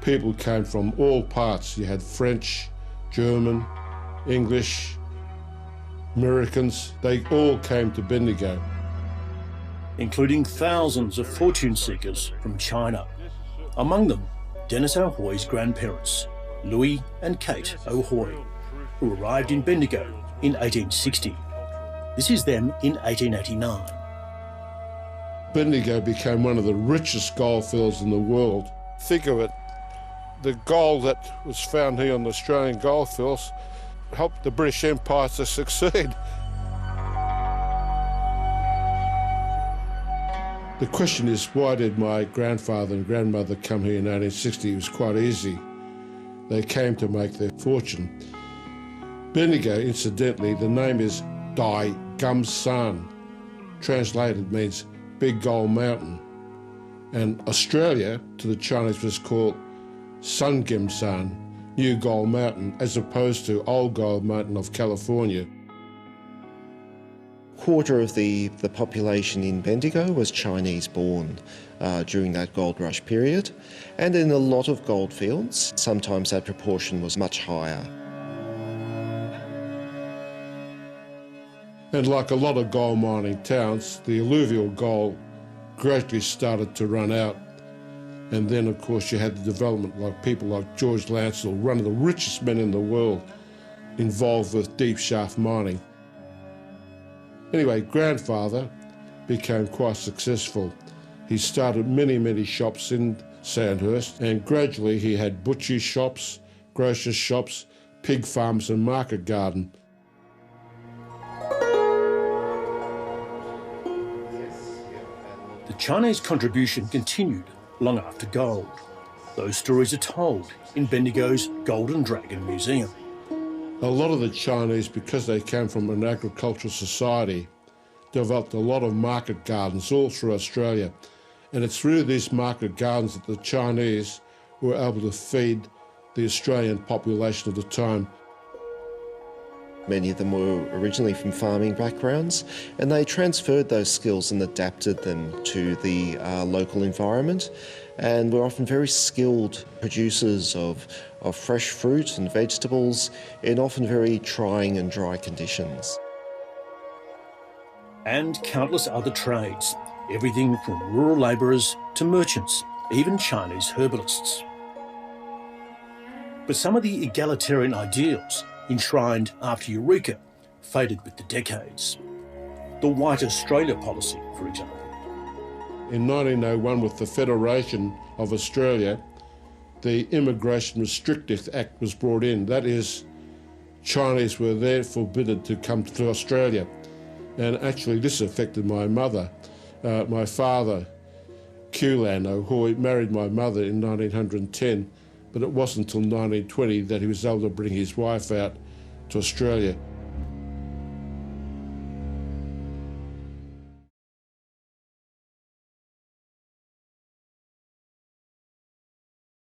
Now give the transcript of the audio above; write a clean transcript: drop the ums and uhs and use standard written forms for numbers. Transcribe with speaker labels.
Speaker 1: people came from all parts. You had French, German, English, Americans. They all came to Bendigo.
Speaker 2: Including thousands of fortune seekers from China. Among them, Dennis O'Hoy's grandparents, Louis and Kate O'Hoy, who arrived in Bendigo in 1860. This is them in 1889.
Speaker 1: Bendigo became one of the richest goldfields in the world. Think of it, the gold that was found here on the Australian goldfields helped the British Empire to succeed. The question is, why did my grandfather and grandmother come here in 1860? It was quite easy. They came to make their fortune. Bendigo, incidentally, the name is Dai Gum San. Translated means Big Gold Mountain. And Australia, to the Chinese, was called Sungim San, New Gold Mountain, as opposed to Old Gold Mountain of California.
Speaker 3: Quarter of the population in Bendigo was Chinese born during that gold rush period, and in a lot of goldfields, sometimes that proportion was much higher.
Speaker 1: And like a lot of gold mining towns, the alluvial gold gradually started to run out. And then, of course, you had the development like people like George Lancel, one of the richest men in the world, involved with deep shaft mining. Anyway, grandfather became quite successful. He started many shops in Sandhurst, and gradually he had butcher shops, grocer shops, pig farms and market garden.
Speaker 2: The Chinese contribution continued long after gold. Those stories are told in Bendigo's Golden Dragon Museum.
Speaker 1: A lot of the Chinese, because they came from an agricultural society, developed a lot of market gardens all through Australia. And it's through these market gardens that the Chinese were able to feed the Australian population of the time.
Speaker 3: Many of them were originally from farming backgrounds, and they transferred those skills and adapted them to the local environment, and were often very skilled producers of fresh fruit and vegetables in often very trying and dry conditions.
Speaker 2: And countless other trades, everything from rural labourers to merchants, even Chinese herbalists. But some of the egalitarian ideals enshrined after Eureka faded with the decades. The White Australia policy, for example.
Speaker 1: In 1901, with the Federation of Australia, the Immigration Restrictive Act was brought in. That is, Chinese were there forbidden to come to Australia. And actually this affected my mother. My father, Q-Lan O'Hoy, married my mother in 1910, but it wasn't until 1920 that he was able to bring his wife out to Australia.